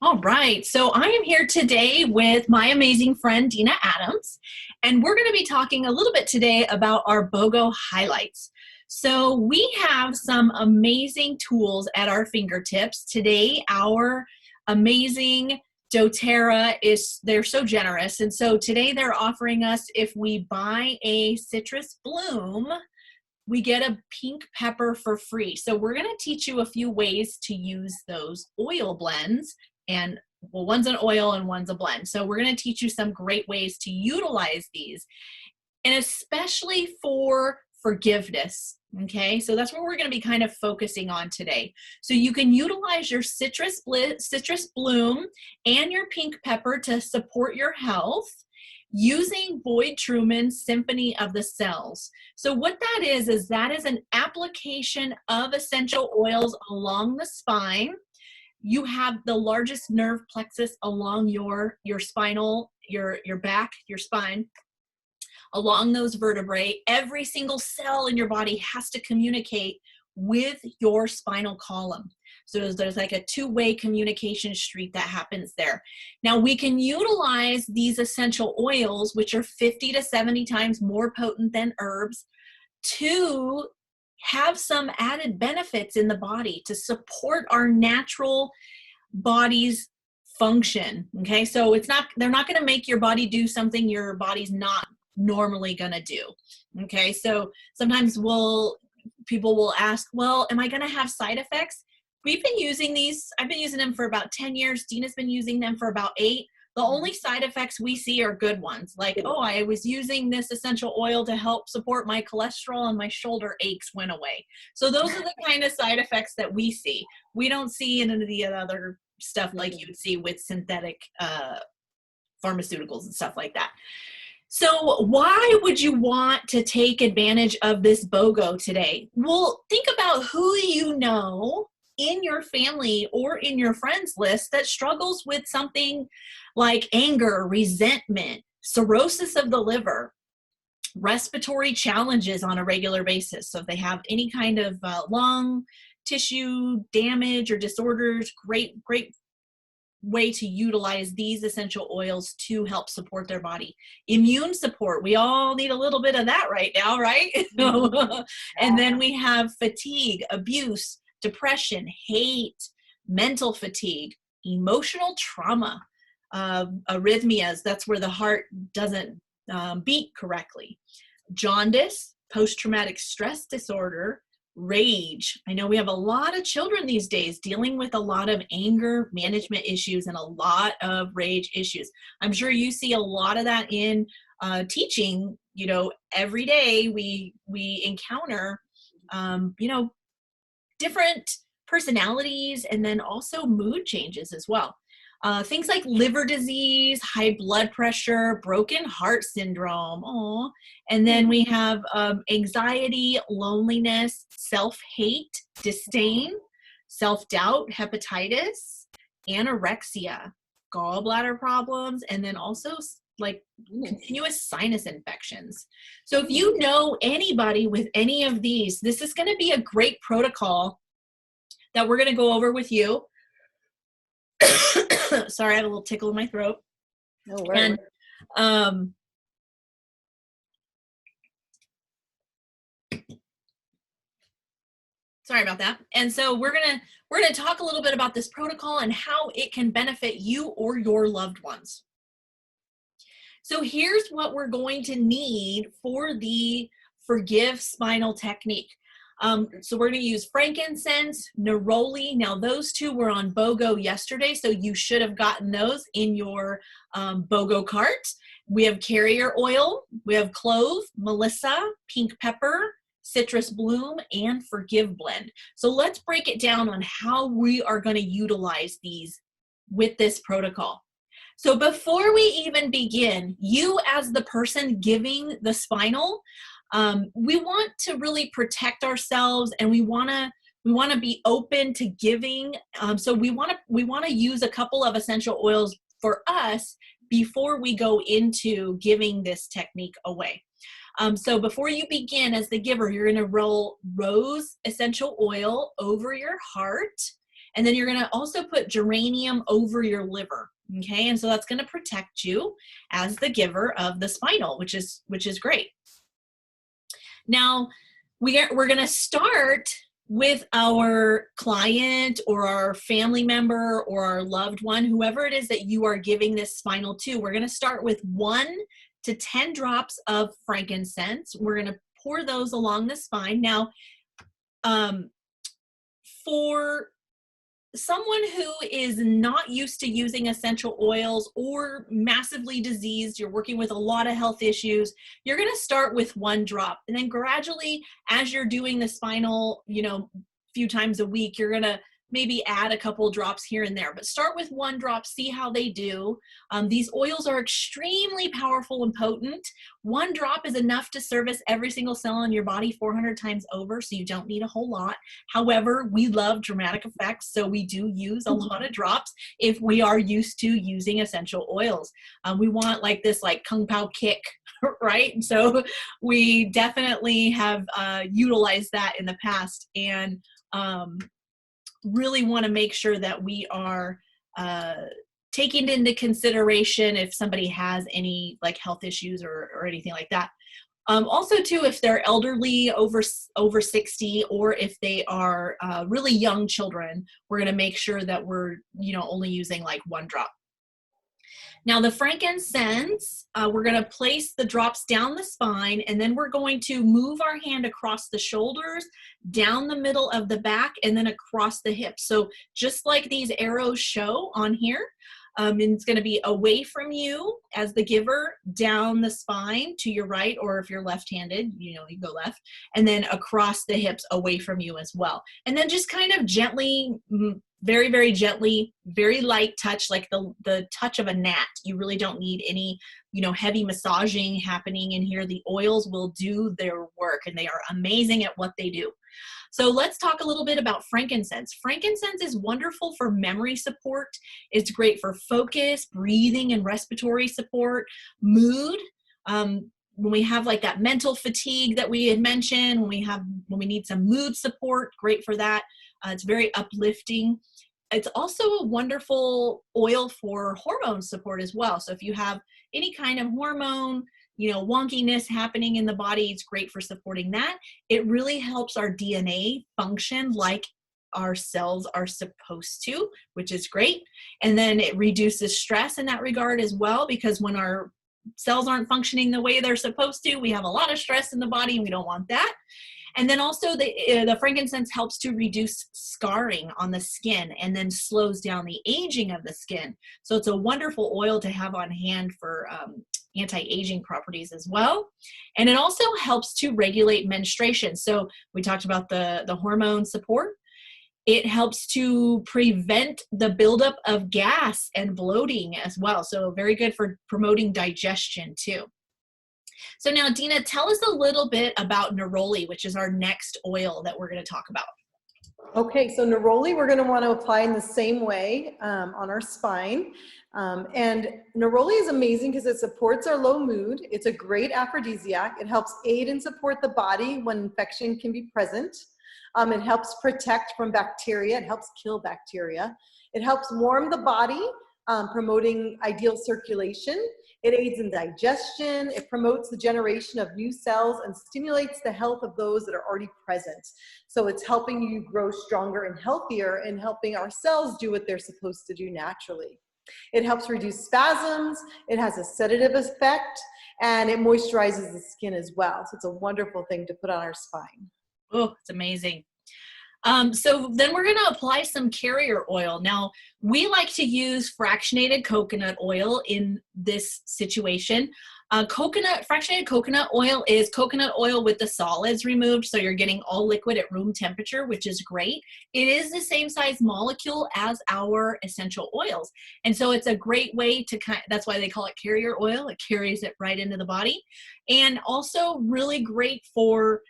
All right, so I am here today with my amazing friend, Dena Adams, and we're going to be talking a little bit today about our BOGO highlights. So we have some amazing tools at our fingertips. Today, our amazing doTERRA they're so generous, and so today they're offering us, if we buy a citrus bloom, we get a pink pepper for free. So we're going to teach you a few ways to use those oil blends, and well, one's an oil and one's a blend. So we're going to teach you some great ways to utilize these, and especially for forgiveness. Okay, so that's what we're going to be kind of focusing on today. So you can utilize your citrus bloom and your pink pepper to support your health using Boyd Truman's Symphony of the Cells. So what that is that is an application of essential oils along the spine. You have the largest nerve plexus along your spinal, your back, your spine, along those vertebrae. Every single cell in your body has to communicate with your spinal column. So there's like a two-way communication street that happens there. Now we can utilize these essential oils, which are 50 to 70 times more potent than herbs, to have some added benefits in the body to support our natural body's function. Okay, so they're not going to make your body do something your body's not normally going to do. Okay, so sometimes people will ask, well, am I going to have side effects? We've been using these. I've been using them for about 10 years. Dena's been using them for about 8. The only side effects we see are good ones. Like, oh, I was using this essential oil to help support my cholesterol and my shoulder aches went away. So those are the kind of side effects that we see. We don't see any of the other stuff like you would see with synthetic pharmaceuticals and stuff like that. So why would you want to take advantage of this BOGO today? Well, think about who you know in your family or in your friends list that struggles with something like anger, resentment, cirrhosis of the liver, respiratory challenges on a regular basis. So if they have any kind of lung tissue damage or disorders, great way to utilize these essential oils to help support their body. Immune support, we all need a little bit of that right now, right? And then we have fatigue, abuse, depression, hate, mental fatigue, emotional trauma, arrhythmias, that's where the heart doesn't beat correctly, jaundice, post-traumatic stress disorder, rage. I know we have a lot of children these days dealing with a lot of anger management issues and a lot of rage issues. I'm sure you see a lot of that in teaching. You know, every day we encounter, different personalities and then also mood changes as well. Things like liver disease, high blood pressure, broken heart syndrome, and then we have anxiety, loneliness, self-hate, disdain, self-doubt, hepatitis, anorexia, gallbladder problems, and then also like continuous sinus infections. So if you know anybody with any of these, this is going to be a great protocol that we're going to go over with you. Sorry, I have a little tickle in my throat. No worries. And sorry about that. And so we're gonna talk a little bit about this protocol and how it can benefit you or your loved ones. So here's what we're going to need for the Forgive Spinal Technique. So we're going to use frankincense, neroli. Now those two were on BOGO yesterday, so you should have gotten those in your BOGO cart. We have carrier oil, we have clove, melissa, pink pepper, citrus bloom, and forgive blend. So let's break it down on how we are going to utilize these with this protocol. So before we even begin, you as the person giving the spinal, we want to really protect ourselves, and we want to be open to giving. So we want to use a couple of essential oils for us before we go into giving this technique away. So before you begin as the giver, you're going to roll rose essential oil over your heart, And then you're going to also put geranium over your liver. Okay, and so that's going to protect you as the giver of the spinal, which is great. Now, we're going to start with our client or our family member or our loved one, whoever it is that you are giving this spinal to. We're going to start with 1 to 10 drops of frankincense. We're going to pour those along the spine. Now, for someone who is not used to using essential oils or massively diseased, you're working with a lot of health issues, you're going to start with 1 drop. And then gradually, as you're doing the spinal, few times a week, you're going to maybe add a couple drops here and there, but start with 1 drop, see how they do. These oils are extremely powerful and potent. 1 drop is enough to service every single cell in your body 400 times over, so you don't need a whole lot. However, we love dramatic effects, so we do use a lot of drops if we are used to using essential oils. We want this kung pao kick, right? So we definitely have utilized that in the past, and really want to make sure that we are taking into consideration if somebody has any health issues or anything like that. Also too, if they're elderly, over 60, or if they are really young children, we're going to make sure that we're only using 1 drop. Now the frankincense, we're going to place the drops down the spine, and then we're going to move our hand across the shoulders, down the middle of the back, and then across the hips. So just like these arrows show on here, and it's going to be away from you as the giver, down the spine to your right, or if you're left-handed, you go left, and then across the hips away from you as well. And then just kind of gently, very, very gently, very light touch, like the touch of a gnat. You really don't need any, heavy massaging happening in here. The oils will do their work, and they are amazing at what they do. So let's talk a little bit about frankincense. Frankincense is wonderful for memory support. It's great for focus, breathing, and respiratory support, mood. When we have that mental fatigue that we had mentioned, when we need some mood support, great for that. It's very uplifting. It's also a wonderful oil for hormone support as well. So if you have any kind of hormone, wonkiness happening in the body, it's great for supporting that. It really helps our DNA function like our cells are supposed to, which is great. And then it reduces stress in that regard as well, because when our cells aren't functioning the way they're supposed to, we have a lot of stress in the body, and we don't want that. And then also the frankincense helps to reduce scarring on the skin, and then slows down the aging of the skin. So it's a wonderful oil to have on hand for anti-aging properties as well. And it also helps to regulate menstruation. So we talked about the hormone support. It helps to prevent the buildup of gas and bloating as well. So very good for promoting digestion too. So now, Dena, tell us a little bit about neroli, which is our next oil that we're going to talk about. Okay, so neroli we're going to want to apply in the same way on our spine. And neroli is amazing because it supports our low mood. It's a great aphrodisiac. It helps aid and support the body when infection can be present. It helps protect from bacteria. It helps kill bacteria. It helps warm the body, promoting ideal circulation. It aids in digestion. It promotes the generation of new cells and stimulates the health of those that are already present. So it's helping you grow stronger and healthier, and helping our cells do what they're supposed to do naturally. It helps reduce spasms. It has a sedative effect, and it moisturizes the skin as well. So it's a wonderful thing to put on our spine. Oh, it's amazing. So then we're going to apply some carrier oil. Now, we like to use fractionated coconut oil in this situation. Fractionated coconut oil is coconut oil with the solids removed, so you're getting all liquid at room temperature, which is great. It is the same size molecule as our essential oils, and so it's a great way to that's why they call it carrier oil. It carries it right into the body, and also really great for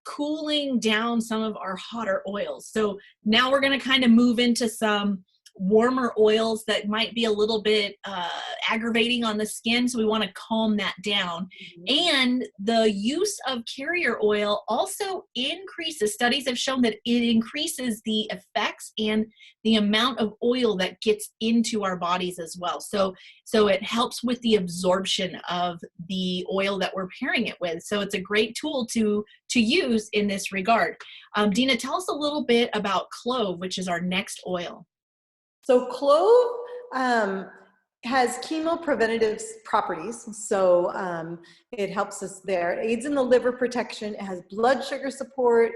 cooling down some of our hotter oils. So now we're going to kind of move into some warmer oils that might be a little bit aggravating on the skin. So we want to calm that down. And the use of carrier oil also increases, studies have shown that it increases the effects and the amount of oil that gets into our bodies as well. So it helps with the absorption of the oil that we're pairing it with. So it's a great tool to use in this regard. Dena, tell us a little bit about clove, which is our next oil. So clove has chemopreventative properties. So it helps us there. It aids in the liver protection. It has blood sugar support.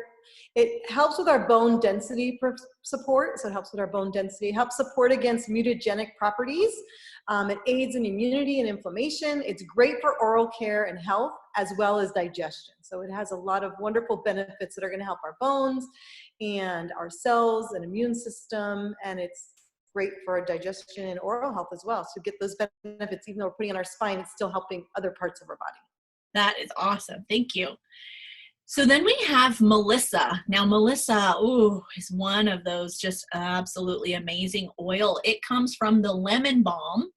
It helps with our bone density support. So it helps with our bone density. It helps support against mutagenic properties. It aids in immunity and inflammation. It's great for oral care and health, as well as digestion. So it has a lot of wonderful benefits that are going to help our bones and our cells and immune system. And it's great for our digestion and oral health as well. So get those benefits, even though we're putting on our spine, it's still helping other parts of our body. That is awesome. Thank you. So then we have Melissa. Now Melissa, is one of those just absolutely amazing oil. It comes from the lemon balm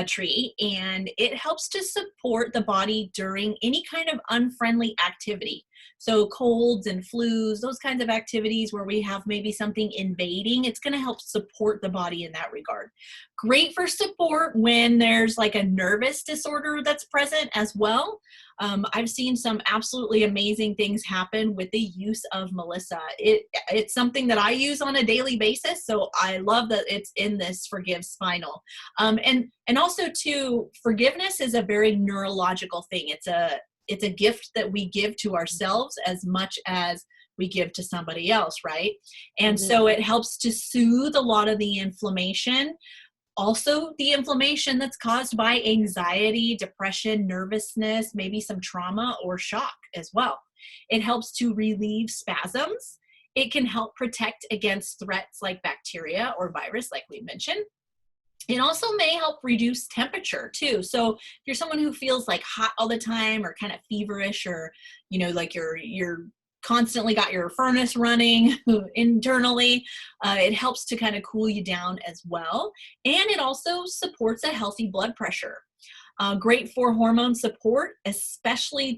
tree, and it helps to support the body during any kind of unfriendly activity. So colds and flus, those kinds of activities where we have maybe something invading, it's going to help support the body in that regard. Great for support when there's like a nervous disorder that's present as well. I've seen some absolutely amazing things happen with the use of Melissa. It's something that I use on a daily basis, so I love that it's in this Forgive Spinal. And also too, forgiveness is a very neurological thing. It's a gift that we give to ourselves as much as we give to somebody else, right? And so it helps to soothe a lot of the inflammation. Also, the inflammation that's caused by anxiety, depression, nervousness, maybe some trauma or shock as well. It helps to relieve spasms. It can help protect against threats like bacteria or virus, like we mentioned. It also may help reduce temperature too. So if you're someone who feels like hot all the time or kind of feverish, or, like you're constantly got your furnace running internally, it helps to kind of cool you down as well. And it also supports a healthy blood pressure. Great for hormone support, especially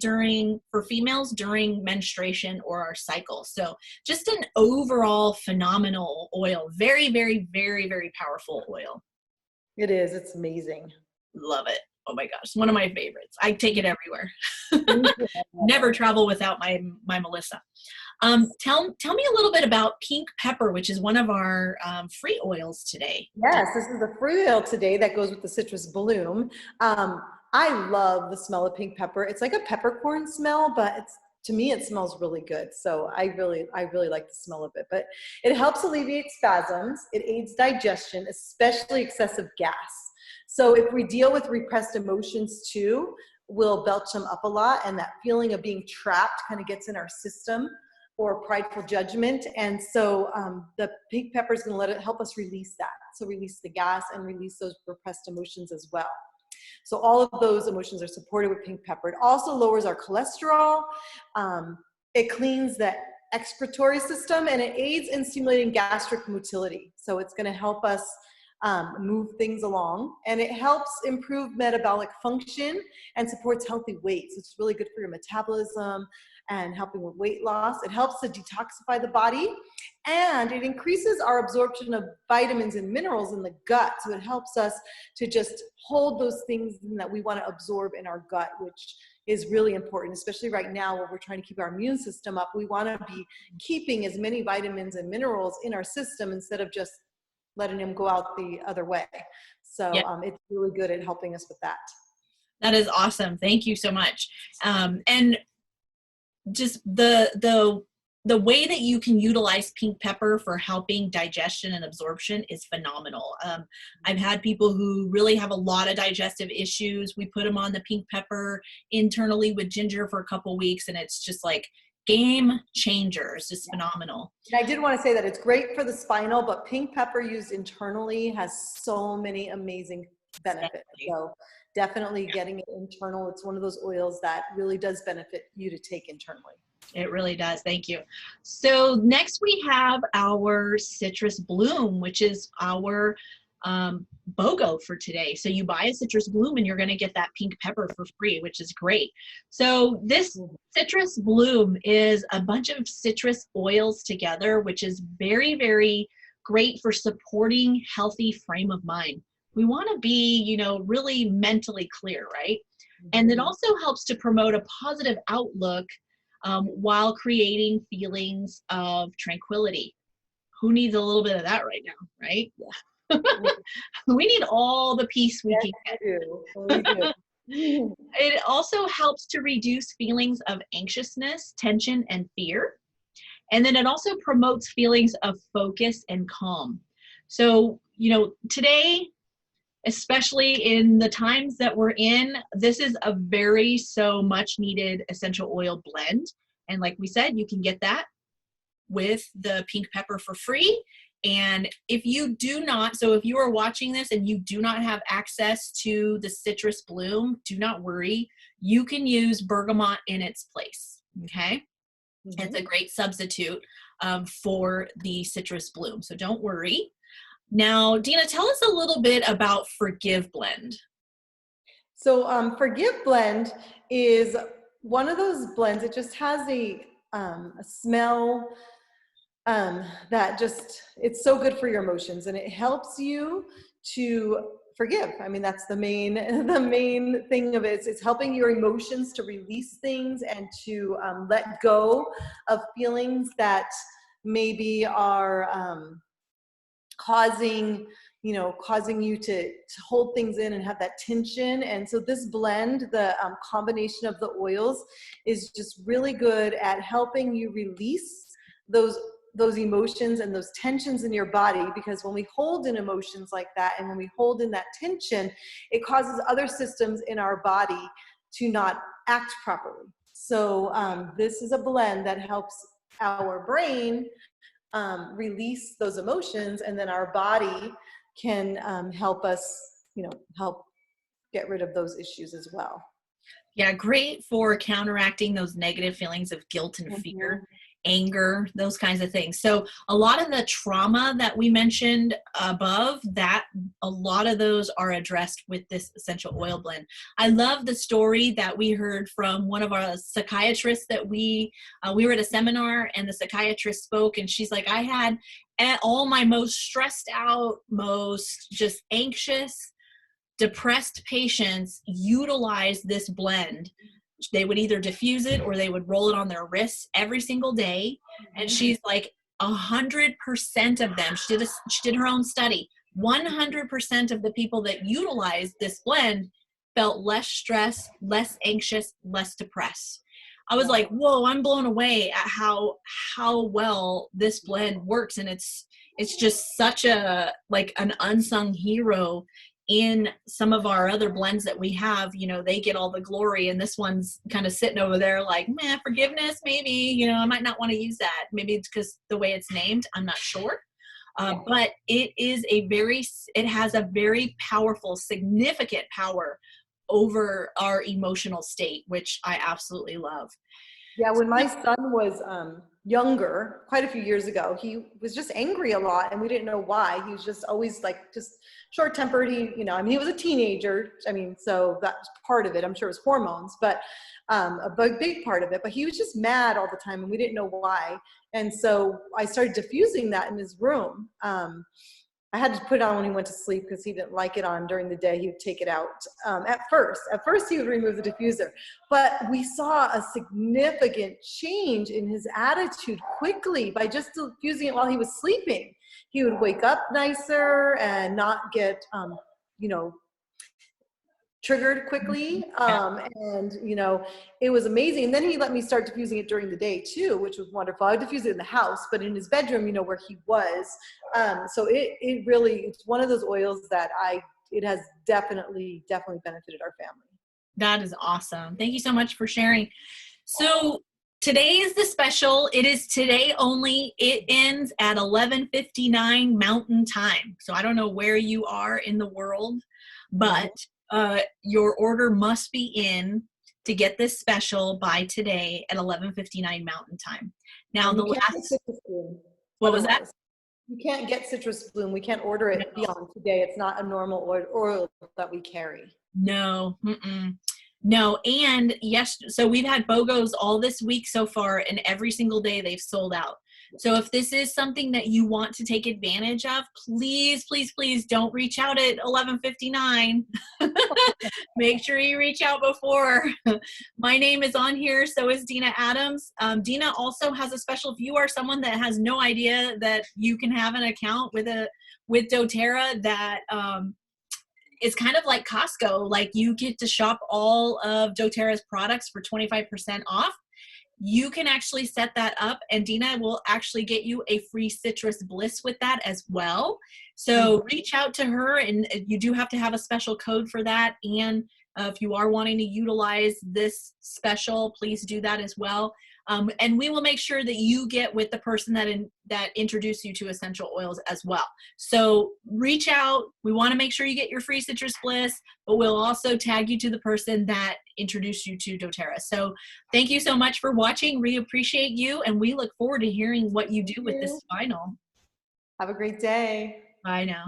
for females during menstruation or our cycle. So just an overall phenomenal oil. Very, very, very, very powerful oil. It is. It's amazing. Love it. Oh my gosh. One of my favorites. I take it everywhere. Never travel without my Melissa. Tell me a little bit about pink pepper, which is one of our free oils today. Yes, this is the free oil today that goes with the citrus bloom. I love the smell of pink pepper. It's like a peppercorn smell, but to me, it smells really good. So I really like the smell of it. But it helps alleviate spasms. It aids digestion, especially excessive gas. So if we deal with repressed emotions too, we'll belch them up a lot. And that feeling of being trapped kind of gets in our system, or prideful judgment. And so the pink pepper is going to help us release that. So release the gas and release those repressed emotions as well. So all of those emotions are supported with pink pepper. It also lowers our cholesterol. It cleans the excretory system, and it aids in stimulating gastric motility. So it's going to help us move things along, and it helps improve metabolic function and supports healthy weight. So it's really good for your metabolism and helping with weight loss. It helps to detoxify the body, and it increases our absorption of vitamins and minerals in the gut. So it helps us to just hold those things that we want to absorb in our gut, which is really important, especially right now where we're trying to keep our immune system up. We want to be keeping as many vitamins and minerals in our system instead of just letting them go out the other way. So it's really good at helping us with that. That is awesome. Thank you so much. And just the way that you can utilize pink pepper for helping digestion and absorption is phenomenal. I've had people who really have a lot of digestive issues. We put them on the pink pepper internally with ginger for a couple weeks, and it's just like game changer. It's just phenomenal. And I did want to say that it's great for the spinal, but pink pepper used internally has so many amazing benefits. So definitely getting it internal. It's one of those oils that really does benefit you to take internally. It really does. Thank you. So next we have our citrus bloom, which is our BOGO for today. So you buy a citrus bloom and you're going to get that pink pepper for free, which is great. So this citrus bloom is a bunch of citrus oils together, which is very, very great for supporting healthy frame of mind. We want to be, you know, really mentally clear, right? And it also helps to promote a positive outlook while creating feelings of tranquility. Who needs a little bit of that right now, right? We need all the peace we can get. We do. It also helps to reduce feelings of anxiousness, tension, and fear. And then it also promotes feelings of focus and calm. So, you know, today, especially in the times that we're in, this is a very so much needed essential oil blend. And like we said, you can get that with the pink pepper for free. And if you do not, so if you are watching this and you do not have access to the citrus bloom, do not worry. You can use bergamot in its place, okay? It's a great substitute for the citrus bloom, so don't worry. Now, Dena, tell us a little bit about Forgive Blend. So Forgive Blend is one of those blends. It just has a smell that just, it's so good for your emotions, and it helps you to forgive. I mean, that's the main thing of it. It's helping your emotions to release things and to let go of feelings that maybe are causing you to hold things in and have that tension. And so this blend, the combination of the oils, is just really good at helping you release those emotions and those tensions in your body, because when we hold in emotions like that and when we hold in that tension, it causes other systems in our body to not act properly. So this is a blend that helps our brain release those emotions, and then our body can help us, help get rid of those issues as well. Yeah, great for counteracting those negative feelings of guilt and fear, anger, those kinds of things. So a lot of the trauma that we mentioned above, that a lot of those are addressed with this essential oil blend. I love the story that we heard from one of our psychiatrists that we were at a seminar, and the psychiatrist spoke, and she's like, I had all my most stressed out, most just anxious, depressed patients utilize this blend. They would either diffuse it or they would roll it on their wrists every single day. And she's like, 100% of them, she did her own study, 100% of the people that utilized this blend felt less stressed, less anxious, less depressed. I was like, whoa, I'm blown away at how well this blend works. And it's just such an unsung hero in some of our other blends that we have. They get all the glory, and this one's kind of sitting over there like, man, forgiveness, maybe, I might not want to use that. Maybe it's because the way it's named, I'm not sure. But it has a very powerful, significant power over our emotional state, which I absolutely love. Yeah, when my son was younger, quite a few years ago, he was just angry a lot, and we didn't know why. He was just always just short-tempered. He was a teenager. So that's part of it. I'm sure it was hormones, but a big part of it. But he was just mad all the time, and we didn't know why. And so I started diffusing that in his room. I had to put it on when he went to sleep because he didn't like it on during the day. He would take it out. At first he would remove the diffuser, but we saw a significant change in his attitude quickly by just diffusing it while he was sleeping. He would wake up nicer and not get, triggered quickly. And it was amazing. And then he let me start diffusing it during the day too, which was wonderful. I would diffuse it in the house, but in his bedroom, where he was. So it really, it's one of those oils that it has definitely benefited our family. That is awesome. Thank you so much for sharing. So today is the special. It is today only. It ends at 11:59 Mountain Time. So I don't know where you are in the world, but your order must be in to get this special by today at 11:59 Mountain Time. Now, And the you can't get last, citrus bloom. what was that? Otherwise, you can't get citrus bloom. We can't order it beyond today. It's not a normal oil that we carry. No, no. And yes, so we've had BOGOs all this week so far, and every single day they've sold out. So if this is something that you want to take advantage of, please, please, please don't reach out at 11:59. Make sure you reach out before. My name is on here, so is Dena Adams. Dena also has a special, if you are someone that has no idea that you can have an account with doTERRA, that it's kind of like Costco. Like, you get to shop all of doTERRA's products for 25% off. You can actually set that up, and Dena will actually get you a free citrus bliss with that as well. So reach out to her, and you do have to have a special code for that. And if you are wanting to utilize this special, please do that as well. And we will make sure that you get with the person that introduced you to essential oils as well. So reach out. We want to make sure you get your free citrus bliss, but we'll also tag you to the person that introduced you to doTERRA. So thank you so much for watching. We appreciate you, and we look forward to hearing what you do with this spinal. Have a great day. Bye now.